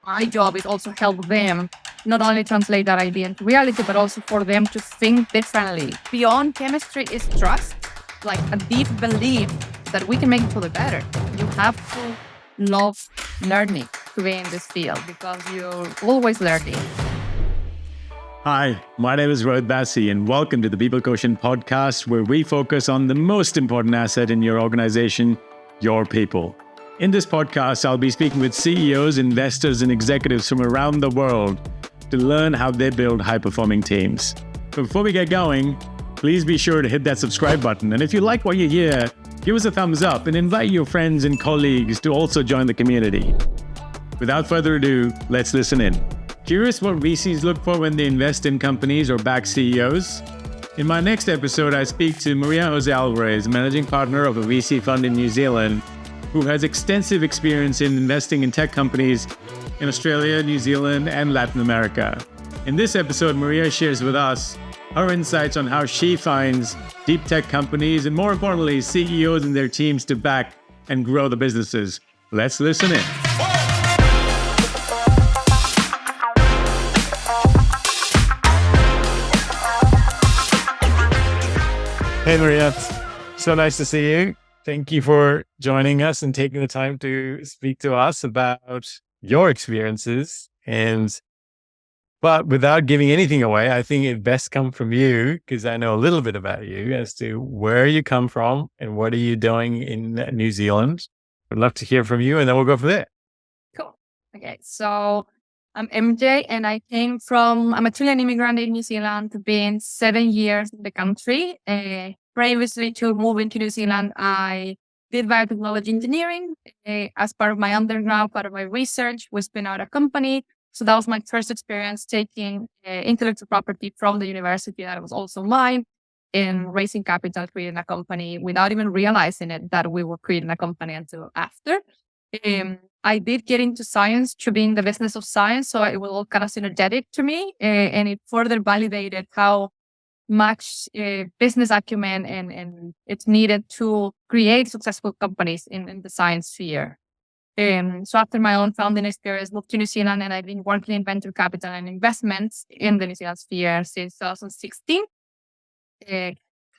my job is also help them not only translate that idea into reality, but also for them to think differently. Beyond chemistry is trust, like a deep belief that we can make each other better. You have to love learning to be in this field because you're always learning. Hi, my name is Rohit Bassi, and welcome to the People Quotient podcast, where we focus on the most important asset in your organization, your people. In this podcast, I'll be speaking with CEOs, investors, and executives from around the world to learn how they build high-performing teams. But before we get going, please be sure to hit that subscribe button. And if you like what you hear, give us a thumbs up and invite your friends and colleagues to also join the community. Without further ado, let's listen in. Curious what VCs look for when they invest in companies or back CEOs? In my next episode, I speak to Maria Jose Alvarez, managing partner of a VC fund in New Zealand, who has extensive experience in investing in tech companies in Australia, New Zealand, and Latin America. In this episode, Maria shares with us her insights on how she finds deep tech companies and, more importantly, CEOs and their teams to back and grow the businesses. Let's listen in. Hey, Maria. So nice to see you. Thank you for joining us and taking the time to speak to us about your experiences. But without giving anything away, I think it best come from you, because I know a little bit about you as to where you come from and what are you doing in New Zealand. I'd love to hear from you, and then we'll go from there. Cool. Okay, so I'm MJ, and I'm a Chilean immigrant in New Zealand, been 7 years in the country. Previously to moving to New Zealand, I did biotechnology engineering. As part of my undergrad, part of my research, we spin out a company. So that was my first experience taking intellectual property from the university that was also mine, and raising capital, creating a company without even realizing it that we were creating a company until after. I did get into science to be in the business of science, so it was all kind of synergetic to me, and it further validated how much business acumen and it's needed to create successful companies in the science sphere. So after my own founding experience, moved to New Zealand, and I've been working in venture capital and investments in the New Zealand sphere since 2016.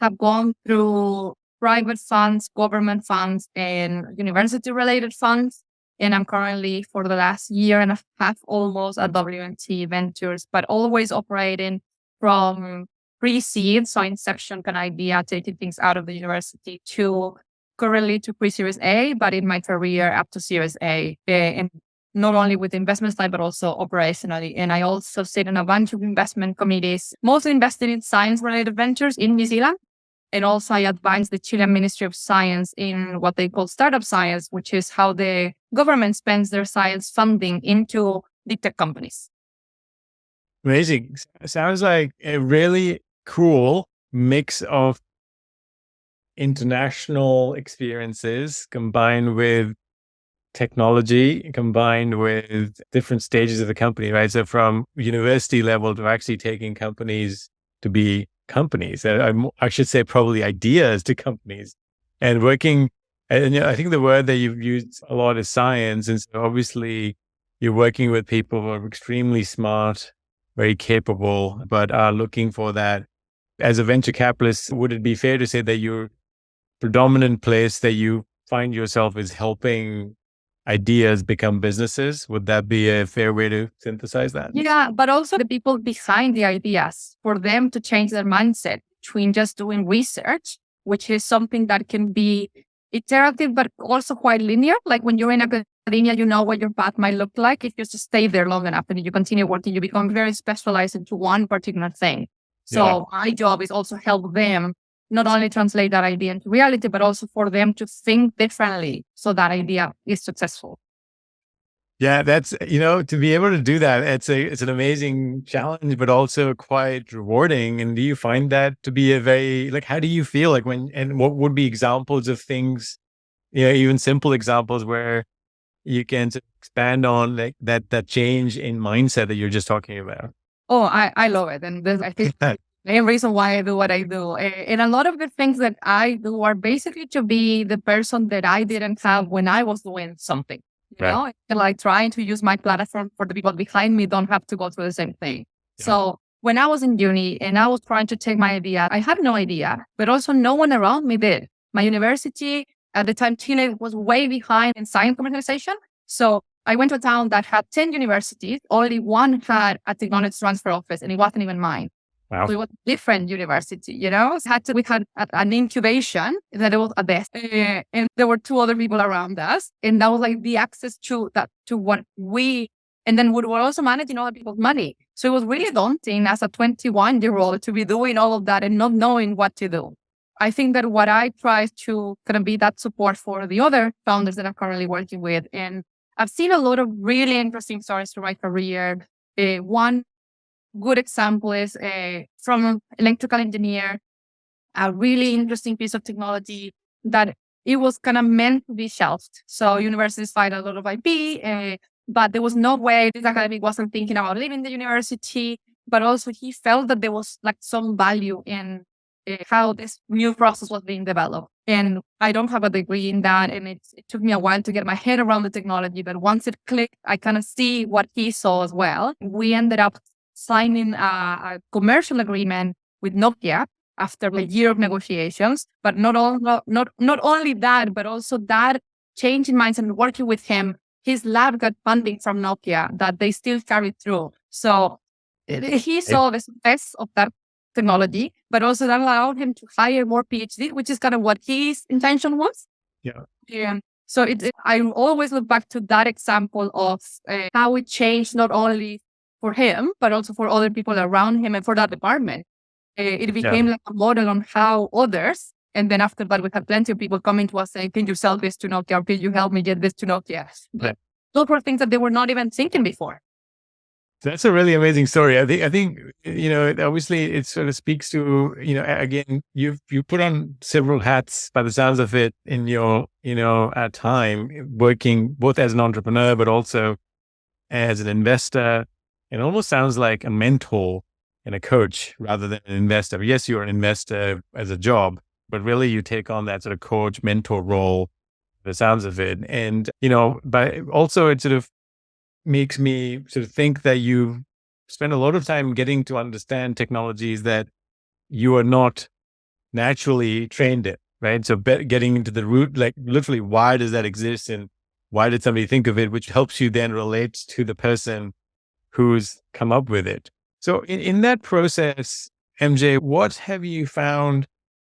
Have gone through private funds, government funds, and university-related funds. And I'm currently, for the last year and a half, almost at WNT Ventures, but always operating from pre-seed, so inception kind of idea, taking things out of the university, to currently to pre-Series A, but in my career up to Series A, and not only with the investment side, but also operationally. And I also sit in a bunch of investment committees, mostly invested in science-related ventures in New Zealand. And also I advise the Chilean Ministry of Science in what they call startup science, which is how the government spends their science funding into deep tech companies. Amazing. Sounds like a really cool mix of international experiences combined with technology, combined with different stages of the company, right? So from university level to actually taking companies to be companies, I should say probably ideas to companies, and working. And I think the word that you've used a lot is science. And so obviously you're working with people who are extremely smart, very capable, but are looking for that. As a venture capitalist, would it be fair to say that your predominant place that you find yourself is helping ideas become businesses? Would that be a fair way to synthesize that? Yeah, but also the people behind the ideas, for them to change their mindset between just doing research, which is something that can be iterative, but also quite linear. Like when you're in academia, you know what your path might look like. If you just stay there long enough and you continue working, you become very specialized into one particular thing. So my job is also help them not only translate that idea into reality, but also for them to think differently so that idea is successful. Yeah, that's, to be able to do that, it's an amazing challenge, but also quite rewarding. And do you find that to be a very, how do you feel and what would be examples of things, even simple examples where you can expand on that change in mindset that you're just talking about? Oh, I love it. And I think the main reason why I do what I do. And a lot of the things that I do are basically to be the person that I didn't have when I was doing something. You know, and like trying to use my platform for the people behind me don't have to go through the same thing. Yeah. So when I was in uni and I was trying to take my idea, I had no idea, but also no one around me did. My university at the time, Chile was way behind in science commercialization. So I went to a town that had 10 universities. Only one had a technology transfer office, and it wasn't even mine. Wow. So it was a different university, you know? We had an incubation that it was a desk. And there were two other people around us. And that was like the access to what we, and then we were also managing other people's money. So it was really daunting as a 21-year-old to be doing all of that and not knowing what to do. I think that what I try to kind of be that support for the other founders that I'm currently working with. And I've seen a lot of really interesting stories through my career. One good example is from an electrical engineer, a really interesting piece of technology that it was kind of meant to be shelved. So universities find a lot of IP, but there was no way this academic wasn't thinking about leaving the university, but also he felt that there was like some value in how this new process was being developed. And I don't have a degree in that. And it took me a while to get my head around the technology. But once it clicked, I kind of see what he saw as well. We ended up signing a commercial agreement with Nokia after a year of negotiations. But not only that, but also that change in mindset and working with him, his lab got funding from Nokia that they still carried through. So he saw the success of that technology, but also that allowed him to hire more PhD, which is kind of what his intention was. Yeah. So I always look back to that example of how it changed not only for him, but also for other people around him and for that department. It became like a model on how others, and then after that, we had plenty of people coming to us saying, can you sell this to Nokia? Or can you help me get this to Nokia? But those were things that they were not even thinking before. That's a really amazing story. I think, obviously it sort of speaks to, again, you put on several hats by the sounds of it in your, at time working both as an entrepreneur, but also as an investor. It almost sounds like a mentor and a coach rather than an investor. Yes, you're an investor as a job, but really you take on that sort of coach mentor role, the sounds of it. And, but also it sort of makes me sort of think that you spend a lot of time getting to understand technologies that you are not naturally trained in, right? So getting into the root, like literally, why does that exist and why did somebody think of it, which helps you then relate to the person who's come up with it. So in that process, MJ, what have you found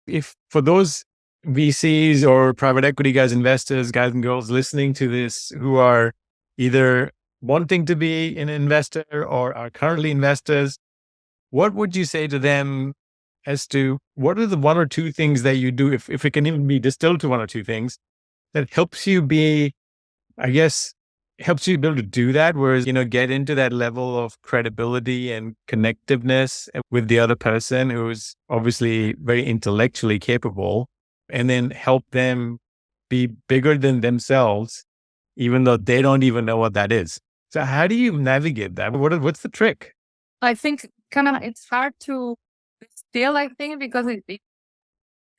if for those VCs or private equity guys, investors, guys and girls listening to this who are either wanting to be an investor or are currently investors, what would you say to them as to what are the one or two things that you do, if it can even be distilled to one or two things that helps you be, I guess, helps you be able to do that, whereas, get into that level of credibility and connectiveness with the other person who's obviously very intellectually capable, and then help them be bigger than themselves, even though they don't even know what that is. So how do you navigate that? What's the trick? I think it's hard to still, I think, because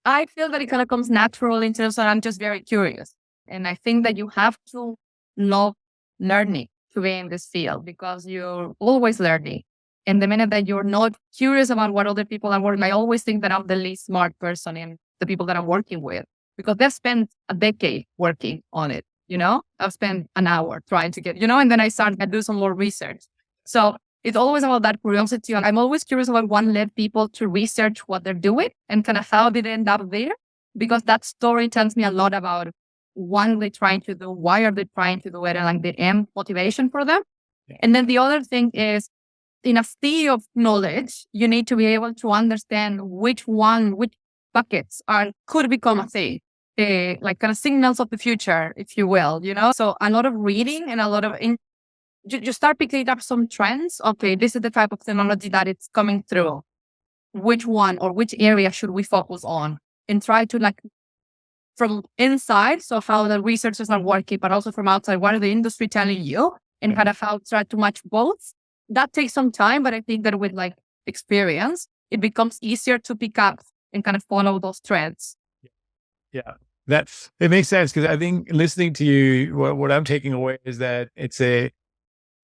I feel that it kind of comes natural in terms of I'm just very curious. And I think that you have to love learning to be in this field because you're always learning. And the minute that you're not curious about what other people are working, I always think that I'm the least smart person in the people that I'm working with because they've spent a decade working on it. I've spent an hour trying to get, and then I do some more research. So it's always about that curiosity. And I'm always curious about what led people to research what they're doing and kind of how did they end up there? Because that story tells me a lot about what are they trying to do? Why are they trying to do it? And like the end motivation for them. Yeah. And then the other thing is in a sea of knowledge, you need to be able to understand which buckets could become a thing. Like kind of signals of the future, if you will, So a lot of reading and a lot of you start picking up some trends. Okay, this is the type of technology that it's coming through. Which one or which area should we focus on? And try to from inside, so how the researchers are working, but also from outside, what are the industry telling you? And kind of how to try to match both. That takes some time, but I think that with experience, it becomes easier to pick up and kind of follow those trends. Yeah. That it makes sense because I think listening to you, what I'm taking away is that it's a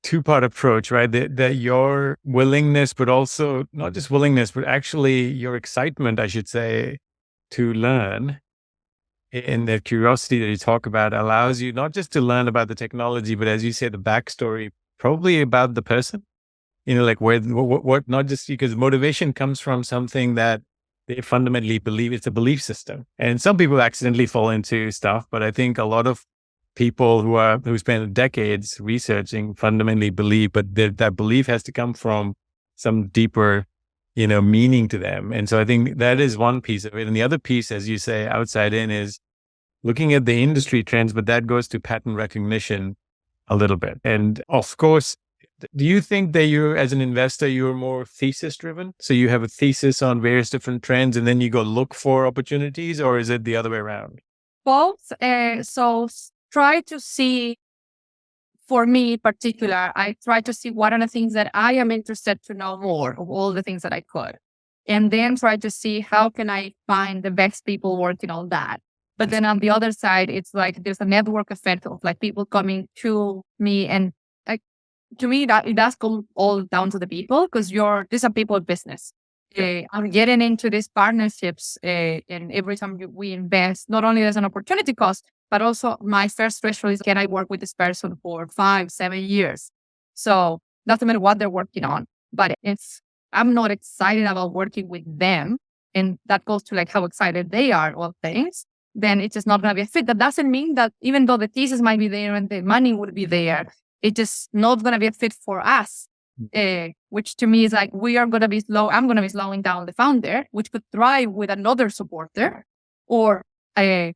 two-part approach, right? That your willingness, but also not just willingness, but actually your excitement, I should say, to learn and the curiosity that you talk about allows you not just to learn about the technology, but as you say, the backstory, probably about the person. Like what, not just because motivation comes from something that they fundamentally believe. It's a belief system. And some people accidentally fall into stuff, but I think a lot of people who spend decades researching fundamentally believe, but that belief has to come from some deeper, meaning to them. And so I think that is one piece of it. And the other piece, as you say, outside in, is looking at the industry trends, but that goes to pattern recognition a little bit. And of course, do you think that you, as an investor, you're more thesis driven? So you have a thesis on various different trends and then you go look for opportunities, or is it the other way around? Both. Try to see, for me in particular, I try to see what are the things that I am interested to know more of all the things that I could. And then try to see how can I find the best people working on that. But then on the other side, it's like there's a network effect of like people coming to me, and like to me that it does come all down to the people, because this is a people business. I'm getting into these partnerships, and every time we invest, not only there's an opportunity cost, but also my first threshold is, can I work with this person for 5-7 years? So doesn't matter what they're working on, but I'm not excited about working with them, and that goes to like how excited they are of things, then it's just not going to be a fit. That doesn't mean that even though the thesis might be there and the money would be there, it's just not going to be a fit for us. Which to me is like, I'm going to be slowing down the founder, which could thrive with another supporter, or I'm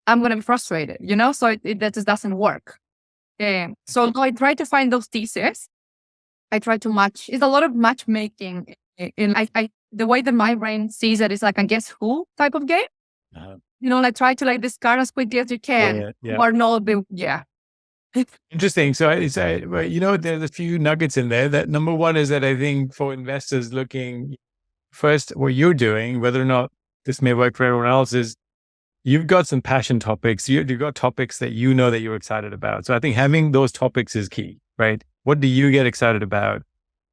going to be frustrated, so that just doesn't work. So I try to find those theses. I try to match. It's a lot of matchmaking. The way that my brain sees it is like a guess who type of game. Uh-huh. Like try to like discard as quickly as you can, or not. Interesting. So there's a few nuggets in there. That number one is that I think for investors looking first, what you're doing, whether or not this may work for everyone else, is you've got some passion topics. You've got topics that that you're excited about. So I think having those topics is key, right? What do you get excited about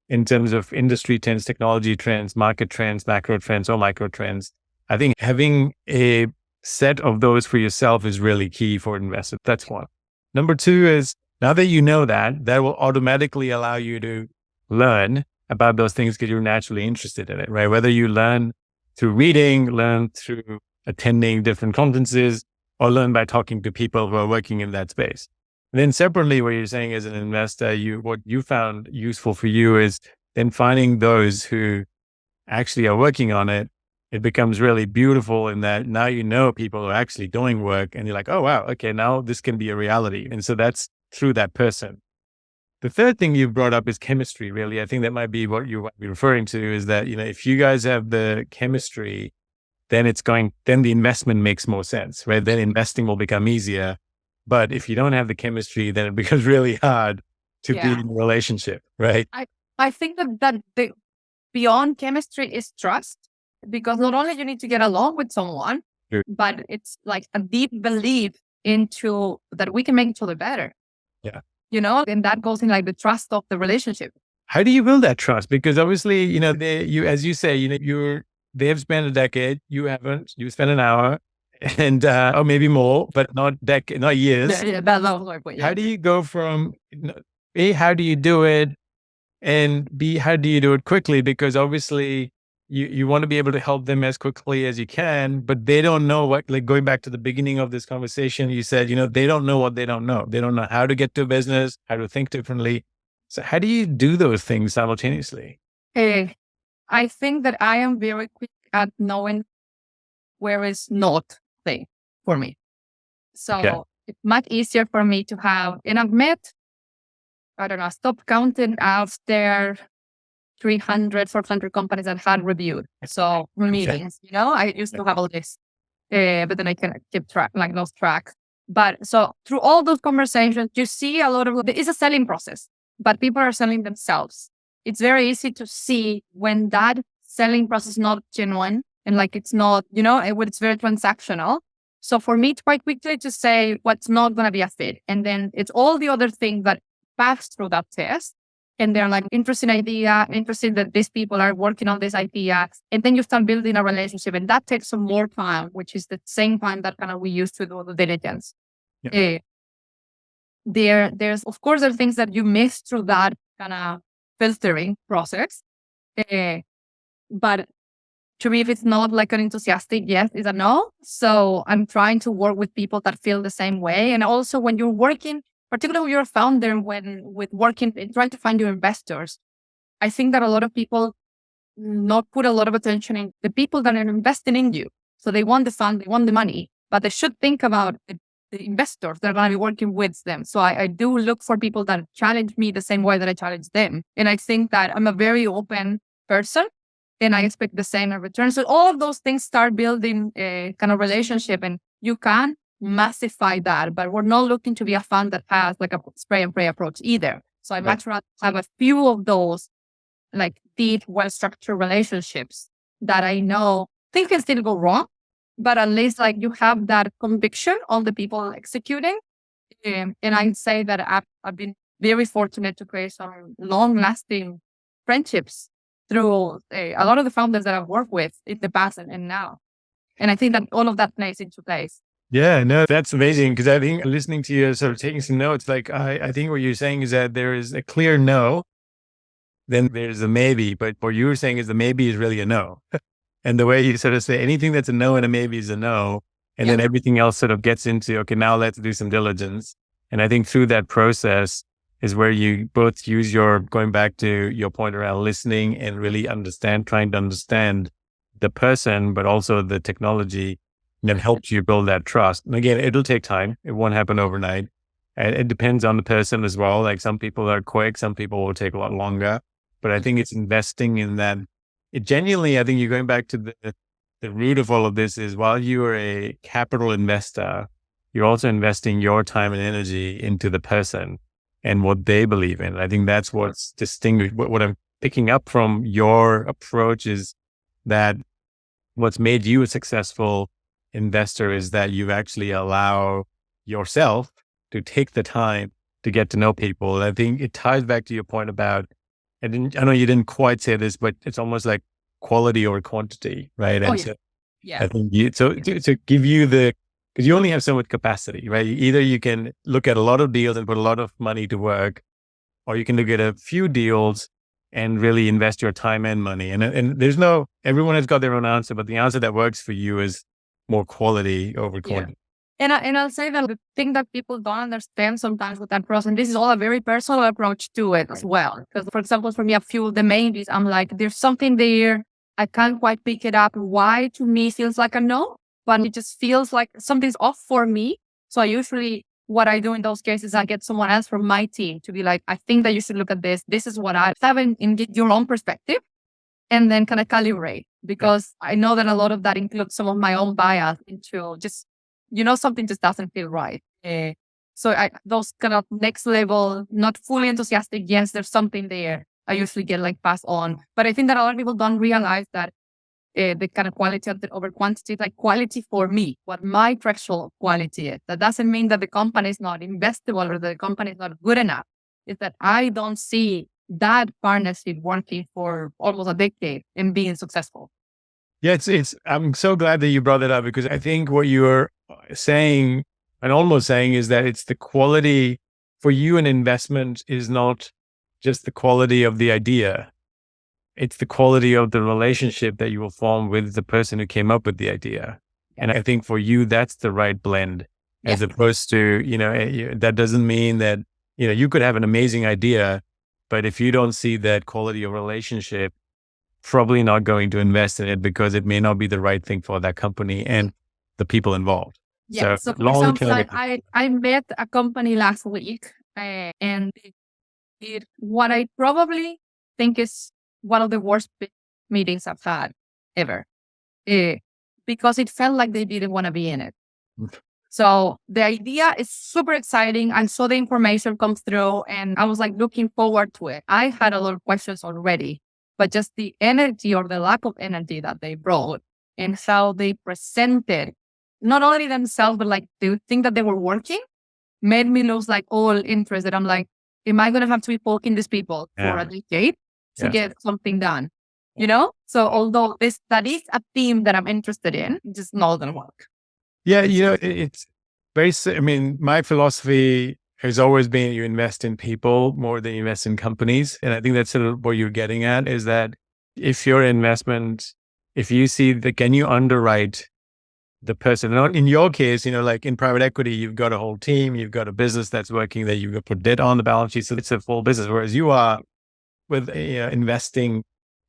in terms of industry trends, technology trends, market trends, macro trends, or micro trends? I think having a set of those for yourself is really key for investors. That's one. Number two is, now that you know that will automatically allow you to learn about those things because you're naturally interested in it, right? Whether you learn through reading, learn through attending different conferences, or learn by talking to people who are working in that space. And then separately, what you're saying as an investor, what you found useful for you is then finding those who actually are working on it. It becomes really beautiful in that now people are actually doing work and you're like, oh, wow, okay, now this can be a reality. And so that's through that person. The third thing you've brought up is chemistry, really. I think that might be what you might be referring to, is that, if you guys have the chemistry, then the investment makes more sense, right? Then investing will become easier. But if you don't have the chemistry, then it becomes really hard to be in a relationship, right? I think that the beyond chemistry is trust. Because not only you need to get along with someone, but it's like a deep belief into that we can make each other better. Yeah. And that goes in like the trust of the relationship. How do you build that trust? Because obviously, as you say, they have spent a decade, you haven't, you spent an hour and, or maybe more, but not years. That's not like, How do you go from, A, how do you do it? And B, how do you do it quickly? Because obviously, you want to be able to help them as quickly as you can, but they don't know like going back to the beginning of this conversation, you said, they don't know what they don't know. They don't know how to get to business, how to think differently. So how do you do those things simultaneously? I think that I am very quick at knowing where is not thing for me. So it's much easier for me to have, and I've met, I don't know, stop counting after 300, 400 companies that had reviewed. So meetings, I used to have all this, but then I can keep track, like lost track. But so through all those conversations, you see a lot of, it's a selling process, but people are selling themselves. It's very easy to see when that selling process is not genuine and like it's not, when it's very transactional. So for me, it's quite quickly to say what's not going to be a fit. And then it's all the other things that pass through that test. And they're like, interesting idea, interested that these people are working on this idea. And then you start building a relationship. And that takes some more time, which is the same time that kind of we used to do the diligence. Yeah. There's, of course, there are things that you miss through that kind of filtering process. But to me, if it's not like an enthusiastic yes, it's a no. So I'm trying to work with people that feel the same way. And also when you're working, particularly when you're a founder, with working and trying to find your investors, I think that a lot of people not put a lot of attention in the people that are investing in you. So they want the fund, they want the money, but they should think about the investors that are going to be working with them. So I do look for people that challenge me the same way that I challenge them. And I think that I'm a very open person and I expect the same in return. So all of those things start building a kind of relationship, and you can massify that, but we're not looking to be a fund that has like a spray and pray approach either. So I much rather have a few of those like deep, well-structured relationships that I know things can still go wrong, but at least like you have that conviction on the people executing. And I'd say that I've been very fortunate to create some long-lasting friendships through a lot of the founders that I've worked with in the past and now. And I think that all of that plays into place. Yeah, no, that's amazing. Because I think listening to you, sort of taking some notes, like I think what you're saying is that there is a clear no, then there's a maybe. But what you were saying is the maybe is really a no. And the way you sort of say anything that's a no and a maybe is a no. And then everything else sort of gets into, okay, now let's do some diligence. And I think through that process is where you both use going back to your point around listening and really trying to understand the person, but also the technology that helps you build that trust. And again, it'll take time. It won't happen overnight. And it depends on the person as well. Like some people are quick, some people will take a lot longer. But I think it's investing in that. It genuinely, I think you're going back to the root of all of this is while you are a capital investor, you're also investing your time and energy into the person and what they believe in. I think that's what's distinguished. What I'm picking up from your approach is that what's made you a successful investor is that you actually allow yourself to take the time to get to know people. And I think it ties back to your point about, I know you didn't quite say this, but it's almost like quality over quantity, right? And so I think to give you because you only have so much capacity, right? Either you can look at a lot of deals and put a lot of money to work, or you can look at a few deals and really invest your time and money. And everyone has got their own answer, but the answer that works for you is more quality over quantity. And I'll say that the thing that people don't understand sometimes with that process, and this is all a very personal approach to it as well. Because for example, for me, a few of the maybes, I'm like, there's something there. I can't quite pick it up. Why to me feels like a no, but it just feels like something's off for me. So I usually, what I do in those cases, I get someone else from my team to be like, I think that you should look at this. This is what I have and get your own perspective and then kind of calibrate, because I know that a lot of that includes some of my own bias into just, something just doesn't feel right. So those kind of next level, not fully enthusiastic, yes, there's something there. I usually get like passed on. But I think that a lot of people don't realize that the kind of quality over quantity, like quality for me, what my threshold of quality is. That doesn't mean that the company is not investable or the company is not good enough. It's that I don't see that partnership working for almost a decade and being successful. Yeah, I'm so glad that you brought that up, because I think what you're saying and almost saying is that it's the quality for you. An investment is not just the quality of the idea. It's the quality of the relationship that you will form with the person who came up with the idea. And I think for you, that's the right blend, as opposed to, that doesn't mean that, you could have an amazing idea, but if you don't see that quality of relationship, probably not going to invest in it because it may not be the right thing for that company and the people involved. Yeah. So for example, I met a company last week and what I probably think is one of the worst meetings I've had ever, because it felt like they didn't want to be in it. So the idea is super exciting. I saw the information come through and I was like looking forward to it. I had a lot of questions already, but just the energy or the lack of energy that they brought and how they presented not only themselves, but like the thing that they were working made me lose like all interest. That I'm like, am I going to have to be poking these people for a decade to get something done? You know? So although that is a theme that I'm interested in, it's just not going to work. Yeah, it's very, I mean, my philosophy has always been you invest in people more than you invest in companies. And I think that's sort of what you're getting at, is that if your investment, if you see that, can you underwrite the person? Not in your case, like in private equity, you've got a whole team, you've got a business that's working there, you've got to put debt on the balance sheet. So it's a full business. Whereas you are with investing,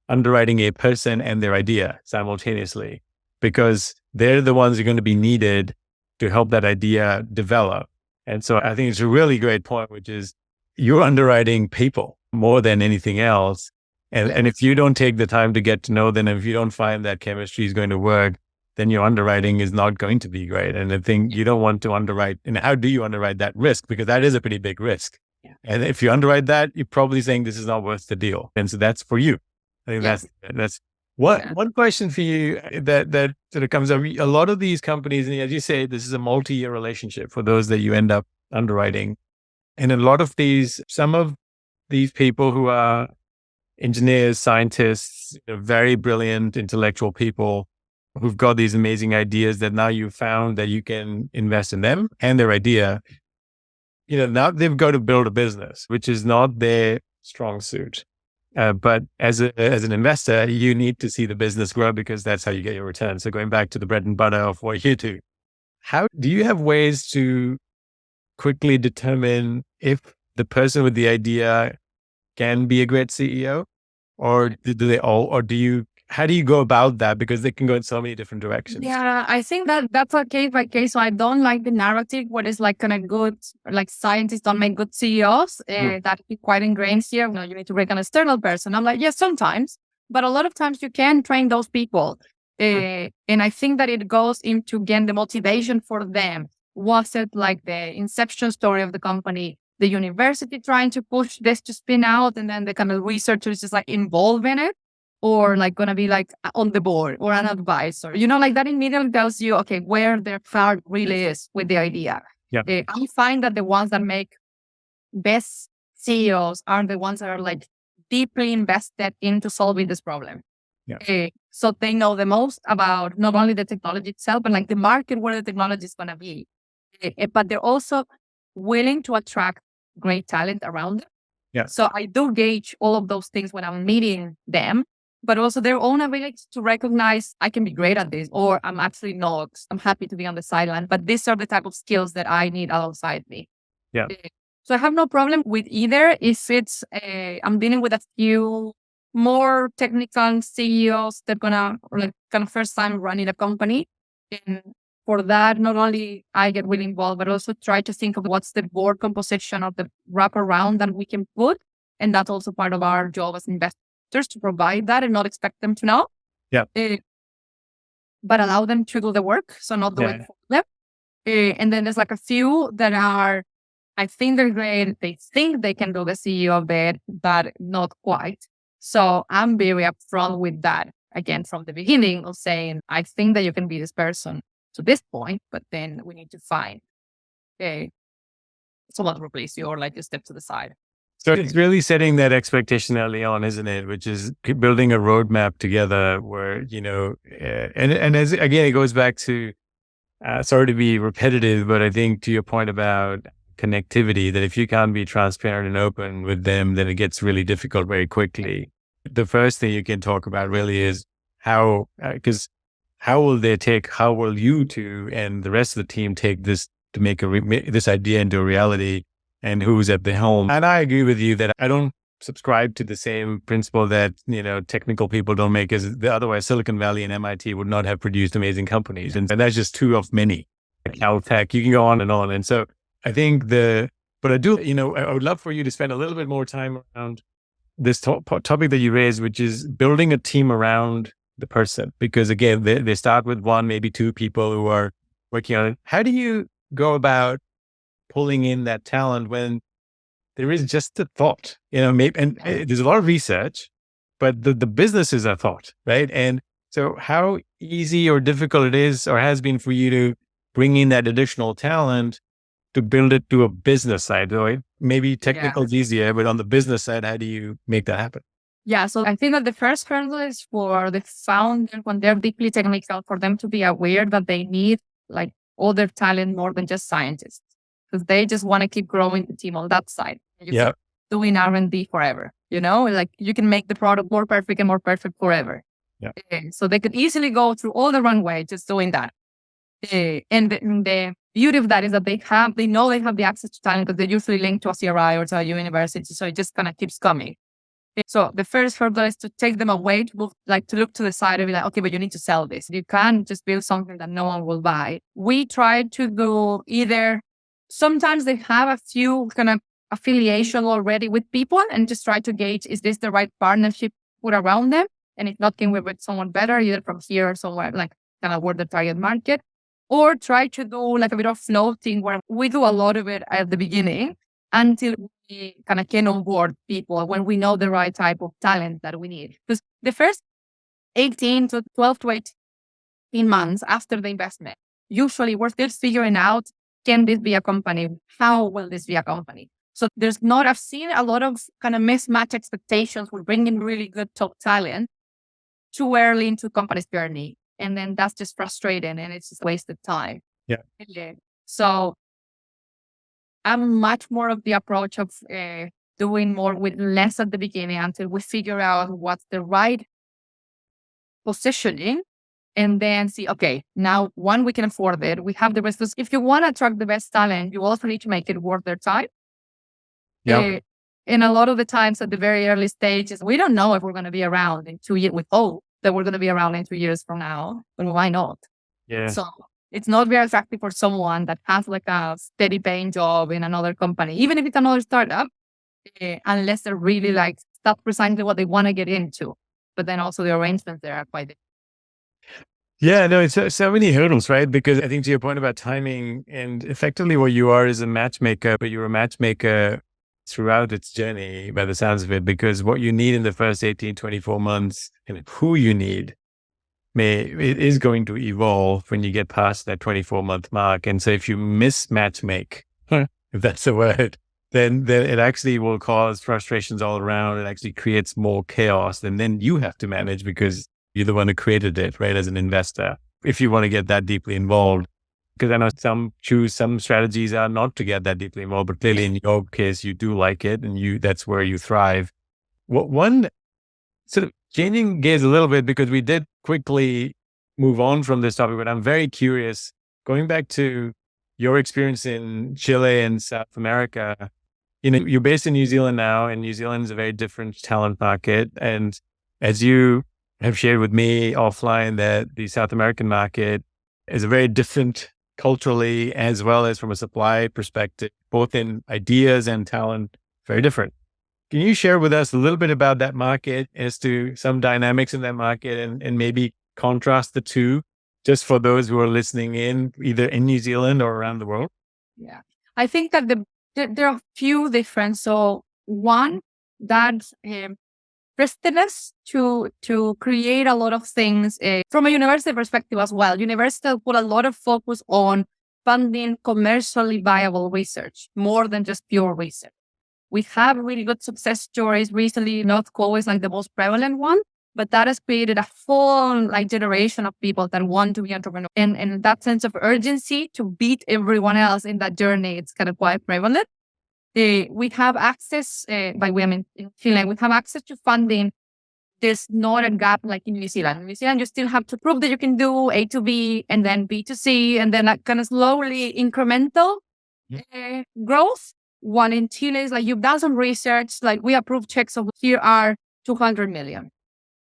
underwriting a person and their idea simultaneously, because they're the ones who are going to be needed to help that idea develop. And so I think it's a really great point, which is you're underwriting people more than anything else. And if you don't take the time to get to know them, if you don't find that chemistry is going to work, then your underwriting is not going to be great. And I think you don't want to underwrite. And how do you underwrite that risk? Because that is a pretty big risk. Yeah. And if you underwrite that, you're probably saying this is not worth the deal. And so that's for you. I think that's one question for you that sort of comes up. A lot of these companies, and as you say, this is a multi-year relationship for those that you end up underwriting. And a lot of some of these people who are engineers, scientists, very brilliant intellectual people who've got these amazing ideas that now you've found that you can invest in them and their idea. Now they've got to build a business, which is not their strong suit. But as an investor, you need to see the business grow because that's how you get your return. So going back to the bread and butter of what you do, how do you have ways to quickly determine if the person with the idea can be a great CEO, or how do you go about that? Because they can go in so many different directions. Yeah, I think that's a case by case. So I don't like the narrative what is like kind of good, like scientists don't make good CEOs. That is quite ingrained here. You need to bring an external person. I'm like, yes, sometimes, but a lot of times you can train those people. And I think that it goes into, again, the motivation for them. Was it like the inception story of the company, the university trying to push this to spin out, and then the kind of researchers just like involved in it? Or like going to be like on the board or an advisor, like that immediately tells you, okay, where their heart really is with the idea. Yeah. I find that the ones that make best CEOs are the ones that are like deeply invested into solving this problem. Yeah. So they know the most about not only the technology itself, but like the market where the technology is going to be. But they're also willing to attract great talent around them. Yeah. So I do gauge all of those things when I'm meeting them. But also their own ability to recognize I can be great at this, or I'm actually not. I'm happy to be on the sideline, but these are the type of skills that I need alongside me. Yeah. So I have no problem with either. If it's, I'm dealing with a few more technical CEOs that gonna like kind of first time running a company. And for that, not only I get really involved, but also try to think of what's the board composition of the wraparound that we can put. And that's also part of our job as investors, to provide that and not expect them to know. Yeah. But allow them to do the work. So not do it for them. And then there's like a few that are, I think they're great. They think they can do the CEO of it, but not quite. So I'm very upfront with that, again, from the beginning of saying, I think that you can be this person to this point, but then we need to find someone to replace you or like you step to the side. So it's really setting that expectation early on, isn't it? Which is building a roadmap together where, and as again, it goes back to, sorry to be repetitive, but I think to your point about connectivity, that if you can't be transparent and open with them, then it gets really difficult very quickly. The first thing you can talk about really is how will you two and the rest of the team take this to make this idea into a reality, and who's at the helm. And I agree with you that I don't subscribe to the same principle that, technical people don't make, as otherwise Silicon Valley and MIT would not have produced amazing companies. And that's just two of many. Caltech, you can go on. And so I think I would love for you to spend a little bit more time around this topic that you raised, which is building a team around the person. Because again, they start with one, maybe two people who are working on it. How do you go about pulling in that talent when there is just a thought, there's a lot of research, but the business is a thought, right? And so how easy or difficult it is or has been for you to bringing that additional talent to build it to a business side, right? Maybe technical is easier, but on the business side, how do you make that happen? Yeah, so I think that the first hurdle is for the founder, when they're deeply technical, for them to be aware that they need like other talent more than just scientists, because they just want to keep growing the team on that side. You keep doing R&D forever, like you can make the product more perfect and more perfect forever. Yeah. So they could easily go through all the runway just doing that. And the beauty of that is that they know they have the access to talent because they're usually linked to a CRI or to a university. So it just kind of keeps coming. So the first hurdle is to take them away, to look to the side and be like, okay, but you need to sell this. You can't just build something that no one will buy. We try to do sometimes they have a few kind of affiliation already with people and just try to gauge, is this the right partnership put around them? And if not, can we with someone better, either from here or somewhere, like kind of where the target market, or try to do like a bit of floating where we do a lot of it at the beginning until we kind of can onboard people when we know the right type of talent that we need. Because the first 18 to 12 to 18 months after the investment, usually we're still figuring out, can this be a company? How will this be a company? So I've seen a lot of kind of mismatch expectations with bringing really good top talent too early into company's journey. And then that's just frustrating and it's just wasted time. Yeah. So I'm much more of the approach of doing more with less at the beginning until we figure out what's the right positioning, and then see, okay, now one, we can afford it. We have the best. If you want to attract the best talent, you also need to make it worth their time. Yeah. And a lot of the times at the very early stages, we don't know if we're going to be around in 2 years. We hope that we're going to be around in 2 years from now, but why not? Yeah. So it's not very attractive for someone that has like a steady paying job in another company, even if it's another startup, unless they're really like, that's precisely what they want to get into. But then also the arrangements there are quite different. Yeah, no, it's so many hurdles, right? Because I think to your point about timing, and effectively what you are is a matchmaker, but you're a matchmaker throughout its journey by the sounds of it, because what you need in the first 18, 24 months and who you need it is going to evolve when you get past that 24-month mark. And so if you mismatchmake, if that's the word, then it actually will cause frustrations all around. It actually creates more chaos. And then you have to manage because you're the one who created it, right? As an investor, if you want to get that deeply involved. Because I know some strategies are not to get that deeply involved, but clearly in your case, you do like it and that's where you thrive. One sort of changing gears a little bit, because we did quickly move on from this topic, but I'm very curious, going back to your experience in Chile and South America, you're based in New Zealand now, and New Zealand is a very different talent market. And as you have shared with me offline, that the South American market is a very different culturally, as well as from a supply perspective, both in ideas and talent, very different. Can you share with us a little bit about that market, as to some dynamics in that market, and maybe contrast the two, just for those who are listening in, either in New Zealand or around the world? Yeah, I think that there are a few different. So one, that riskiness to create a lot of things from a university perspective as well. Universities put a lot of focus on funding commercially viable research more than just pure research. We have really good success stories recently. North Korea is like the most prevalent one, but that has created a full generation of people that want to be entrepreneurs. And that sense of urgency to beat everyone else in that journey, it's kind of quite prevalent. We have access, in Chile, we have access to funding. There's not a gap like in New Zealand. In New Zealand, you still have to prove that you can do A to B and then B to C, and then that kind of slowly incremental growth. One in Chile is like, you've done some research, like we approve checks of here are 200 million.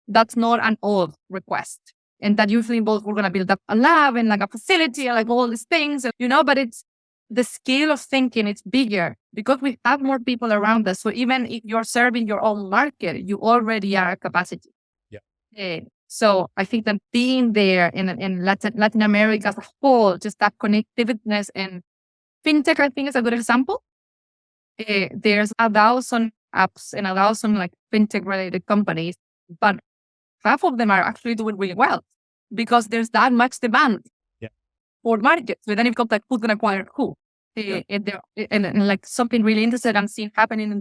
That's not an old request. And that usually involves, we're going to build up a lab and like a facility and like all these things, but it's the scale of thinking, it's bigger because we have more people around us. So even if you're serving your own market, you already are at capacity. Yeah. So I think that being there in Latin America as a whole, just that connectiveness, and fintech, I think, is a good example. There's 1,000 apps and 1,000 fintech related companies, but half of them are actually doing really well because there's that much demand. Yeah. for markets. But then it becomes like, who's going to acquire who? And like something really interesting I'm seeing happening in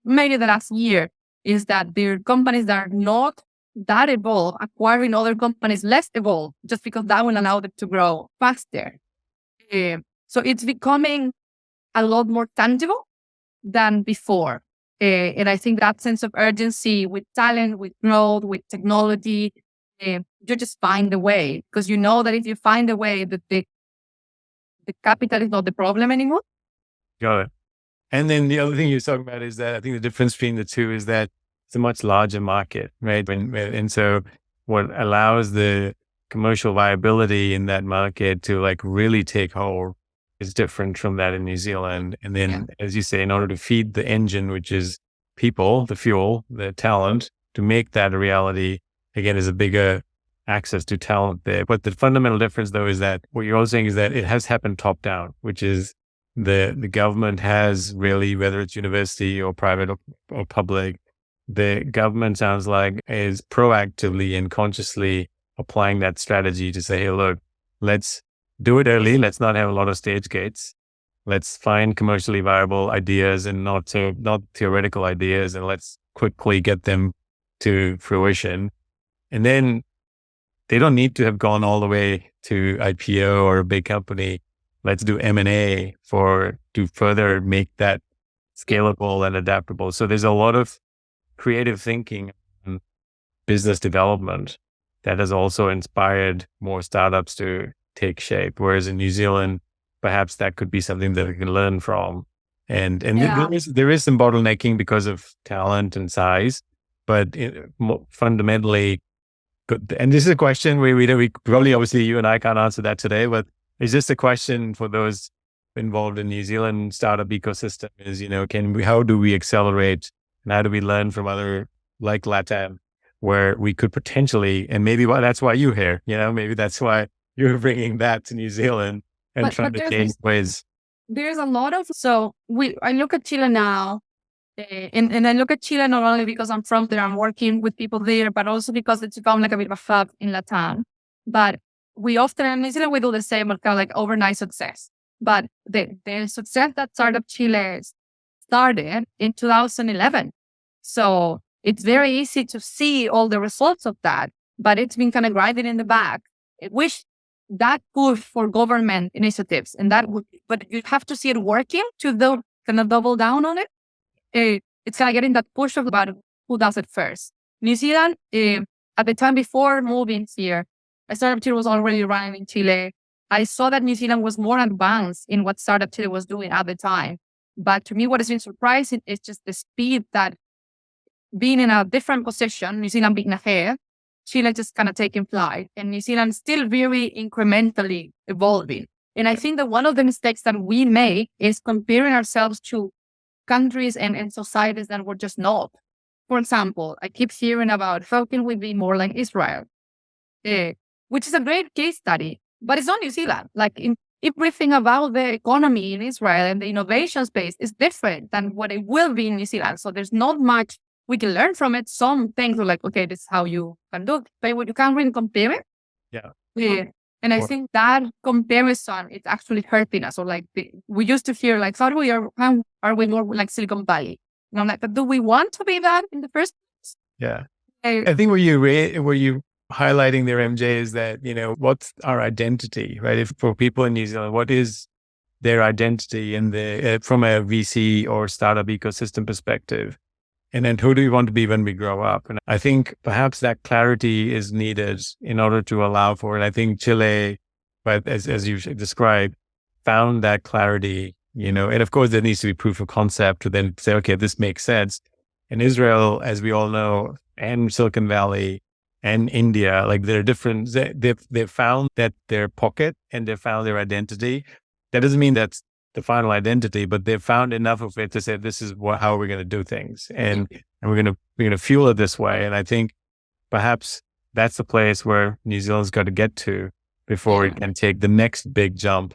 maybe the last year is that there are companies that are not that evolved, acquiring other companies less evolved, just because that will allow them to grow faster. So it's becoming a lot more tangible than before. And I think that sense of urgency with talent, with growth, with technology, you just find a way, because you know that if you find a way, that the capital is not the problem anymore. Got it. And then the other thing you're talking about is that I think the difference between the two is that it's a much larger market, right? And so what allows the commercial viability in that market to like really take hold is different from that in New Zealand. And then, as you say, in order to feed the engine, which is people, the fuel, the talent, to make that a reality, again, is a bigger access to talent there. But the fundamental difference, though, is that what you're all saying is that it has happened top down, which is the government has really, whether it's university or private or public, the government sounds like is proactively and consciously applying that strategy to say, hey, look, let's do it early. Let's not have a lot of stage gates. Let's find commercially viable ideas and not theoretical ideas, and let's quickly get them to fruition. And then they don't need to have gone all the way to IPO or a big company. Let's do M&A to further make that scalable and adaptable. So there's a lot of creative thinking and business development that has also inspired more startups to take shape. Whereas in New Zealand, perhaps that could be something that we can learn from. And there is some bottlenecking because of talent and size, but fundamentally, and this is a question we probably, obviously you and I can't answer that today, but is this a question for those involved in New Zealand startup ecosystem is, how do we accelerate and how do we learn from other like LATAM, where we could potentially, and maybe that's why you're here, maybe that's why you're bringing that to New Zealand and trying to change ways. There's a lot of, I look at Chile now, and I look at Chile not only because I'm from there, I'm working with people there, but also because it's become like a bit of a hub in LATAM. But we often, in New Zealand, we do the same, but kind of like overnight success. But the success that Startup Chile started in 2011. So it's very easy to see all the results of that, but it's been kind of grinding in the back. I wish that push for government initiatives, and but you have to see it working to kind of double down on it. It's kind of getting that push of about who does it first. New Zealand, at the time before moving here, Startup Chile was already running in Chile. I saw that New Zealand was more advanced in what Startup Chile was doing at the time. But to me, what has been surprising is just the speed that being in a different position, New Zealand being ahead, Chile just kind of taking flight, and New Zealand still very incrementally evolving. And I think that one of the mistakes that we make is comparing ourselves to countries and societies that we're just not. For example, I keep hearing about how can we be more like Israel, which is a great case study, but it's not New Zealand. Like everything about the economy in Israel and the innovation space is different than what it will be in New Zealand. So there's not much we can learn from it. Some things are like, okay, this is how you can do it, but you can't really compare it. Yeah. And I think that comparison, it's actually hurting us. Or like we used to hear like, how are we more like Silicon Valley? And I'm like, but do we want to be that in the first place? Yeah. I think where you highlighting there, MJ, is that, what's our identity, right? If for people in New Zealand, what is their identity from a VC or startup ecosystem perspective? And then who do we want to be when we grow up? And I think perhaps that clarity is needed in order to allow for it. I think Chile, but as you described, found that clarity, and of course there needs to be proof of concept to then say, okay, this makes sense. And Israel, as we all know, and Silicon Valley and India, like they're different. They've found that their pocket and they've found their identity. That doesn't mean that's the final identity, but they've found enough of it to say, this is how we're going to do things. And we're going to fuel it this way. And I think perhaps that's the place where New Zealand's got to get to before it can take the next big jump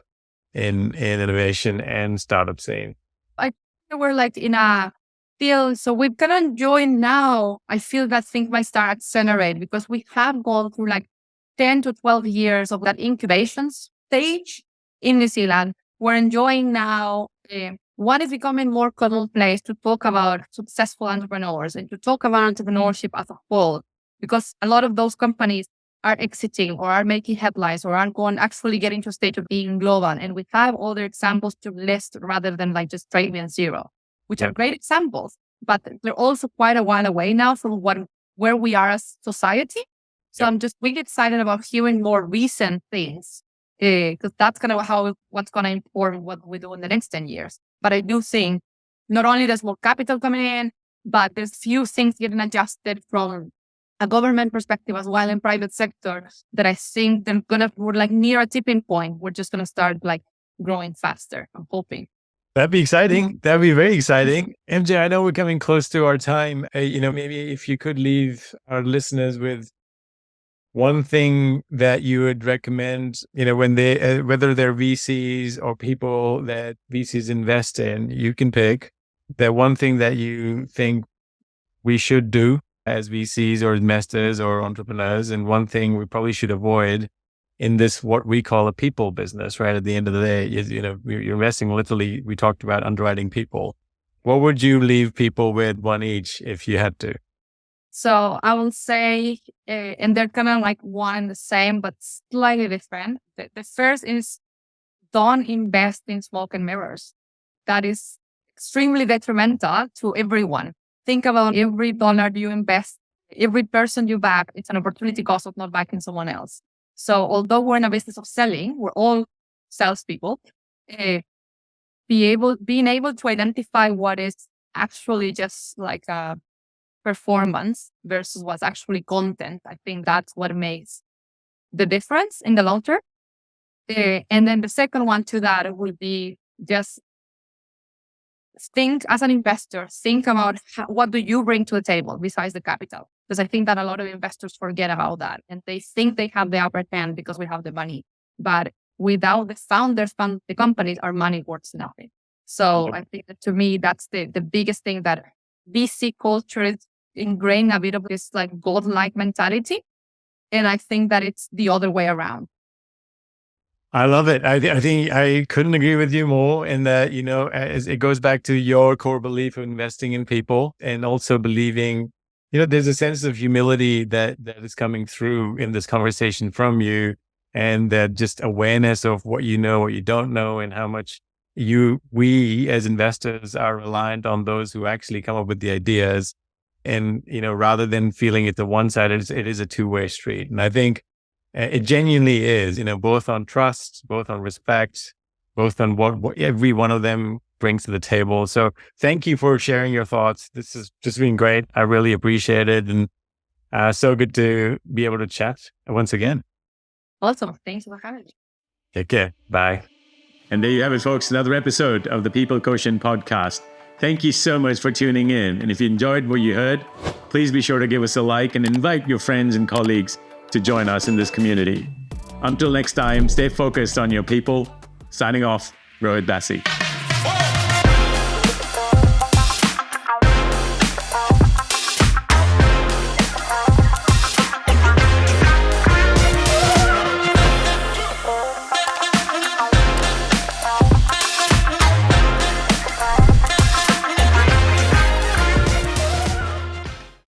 in innovation and startup scene. I think we're like in a field, so we've kind of enjoyed now. I feel that things might start accelerate because we have gone through like 10 to 12 years of that incubations stage in New Zealand, we're enjoying now what is becoming more commonplace to talk about successful entrepreneurs and to talk about entrepreneurship as a whole, because a lot of those companies are exiting or are making headlines or aren't going actually getting to a state of being global. And we have all the examples to list rather than like just trading zero, which are great examples, but they're also quite a while away now from where we are as society. So I'm just really excited about hearing more recent things, because that's kind of what's going to inform what we do in the next 10 years. But I do think not only there's more capital coming in, but there's few things getting adjusted from a government perspective as well in private sector that I think we're like near a tipping point. We're just going to start like growing faster. I'm hoping. That'd be exciting. That'd be very exciting. MJ, I know we're coming close to our time. Maybe if you could leave our listeners with one thing that you would recommend, when they, whether they're VCs or people that VCs invest in, you can pick that one thing that you think we should do as VCs or investors or entrepreneurs, and one thing we probably should avoid in this, what we call a people business, right? At the end of the day, you're investing literally, we talked about underwriting people. What would you leave people with, one each, if you had to? So I will say, and they're kind of like one and the same, but slightly different. The first is don't invest in smoke and mirrors. That is extremely detrimental to everyone. Think about every dollar you invest, every person you back, it's an opportunity cost of not backing someone else. So although we're in a business of selling, we're all salespeople, being able to identify what is actually just like a performance versus what's actually content. I think that's what makes the difference in the long term. And then the second one to that would be just think as an investor, think about what do you bring to the table besides the capital? Because I think that a lot of investors forget about that and they think they have the upper hand because we have the money. But without the founders fund the companies, our money worth nothing. So I think that to me, that's the biggest thing, that VC culture is ingrained a bit of this like godlike mentality. And I think that it's the other way around. I love it. I think I couldn't agree with you more in that, as it goes back to your core belief of investing in people, and also believing, there's a sense of humility that is coming through in this conversation from you, and that just awareness of what you know, what you don't know, and how much we as investors are reliant on those who actually come up with the ideas. And, rather than feeling it the one side, it is a two-way street. And I think it genuinely is, both on trust, both on respect, both on what every one of them brings to the table. So thank you for sharing your thoughts. This has just been great. I really appreciate it. And so good to be able to chat once again. Awesome. Thanks for having me. Take care. Bye. And there you have it, folks. Another episode of the People Quotient podcast. Thank you so much for tuning in. And if you enjoyed what you heard, please be sure to give us a like and invite your friends and colleagues to join us in this community. Until next time, stay focused on your people. Signing off, Rohit Bassi.